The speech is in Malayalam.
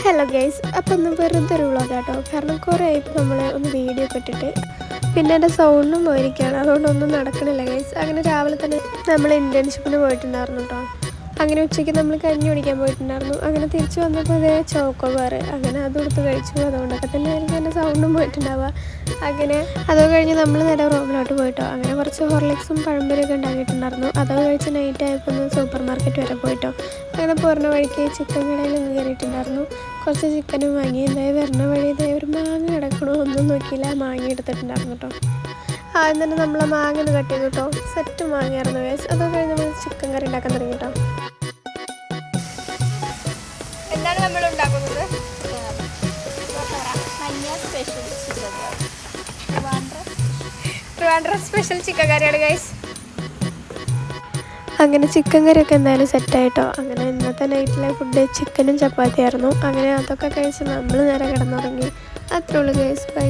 ഹലോ ഗൈസ്, അപ്പം ഒന്ന് വെറുതെ ഒരു വ്ളോഗാട്ടോ. കാരണം കുറേ ആയിട്ട് നമ്മൾ ഒന്ന് വീഡിയോ ഒക്കെ ഇട്ടിട്ട് പിന്നെ എൻ്റെ സൗണ്ടും പോയിരിക്കുകയാണ്, അതുകൊണ്ടൊന്നും നടക്കണില്ല ഗൈസ്. അങ്ങനെ രാവിലെ തന്നെ നമ്മൾ ഇൻറ്റേൺഷിപ്പിന് പോയിട്ടുണ്ടായിരുന്നു കേട്ടോ. അങ്ങനെ ഉച്ചയ്ക്ക് നമ്മൾ കഞ്ഞി കുടിക്കാൻ പോയിട്ടുണ്ടായിരുന്നു. അങ്ങനെ തിരിച്ച് വന്നപ്പോൾ അതേ ചോക്കോബാർ അങ്ങനെ അതെടുത്ത് കഴിച്ചു. അതുകൊണ്ടൊക്കെ തന്നെ ആയിരിക്കും എൻ്റെ സൗണ്ടും പോയിട്ടുണ്ടാവുക. അങ്ങനെ അതൊക്കെ കഴിഞ്ഞ് നമ്മൾ നേരെ റൂമിലോട്ട് പോയിട്ടോ. അങ്ങനെ കുറച്ച് ഹോർലിക്സും പഴംപൊരിയൊക്കെ ഉണ്ടാക്കിയിട്ടുണ്ടായിരുന്നു. അതൊക്കെ കഴിച്ച് നൈറ്റ് ആയപ്പോൾ ഒന്ന് സൂപ്പർ മാർക്കറ്റ് വരെ പോയിട്ടോ. അങ്ങനെ പോരുന്ന വഴിക്ക് ചിക്കൻ കടയിൽ ഒന്ന് കയറിയിട്ടുണ്ടായിരുന്നു. കുറച്ച് ചിക്കനും വാങ്ങി. എന്തായാലും വരുന്ന വഴി ഇതേ ഒരു മാങ്ങ കിടക്കണോ ഒന്നും നോക്കിയില്ല, മാങ്ങ എടുത്തിട്ടുണ്ടായിരുന്നു കേട്ടോ. ആദ്യം തന്നെ നമ്മൾ ആ മാങ്ങ ഒന്ന് കട്ട് ചെയ്തു കേട്ടോ. സെറ്റ് മാങ്ങയായിരുന്നു ഗൈസ്. അതൊക്കെ കഴിഞ്ഞ് നമ്മൾ ചിക്കൻ കറി ഉണ്ടാക്കാൻ തുടങ്ങി കേട്ടോ. എന്താണ് നമ്മൾ ഉണ്ടാക്കുന്നത്? ട്രിവാൻഡ്രം സ്പെഷ്യൽ ചിക്കൻ കറിയാണ് ഗൈസ്. അങ്ങനെ ചിക്കൻ കറിയൊക്കെ എന്തായാലും സെറ്റായിട്ടോ. അങ്ങനെ ഇന്നത്തെ നൈറ്റിലെ ഫുഡ് ചിക്കനും ചപ്പാത്തിയായിരുന്നു. അങ്ങനെ അതൊക്കെ കഴിച്ച് നമ്മൾ നേരെ കിടന്നുറങ്ങി. അത്രേ ഉള്ളൂ ഗൈസ്. ബൈ.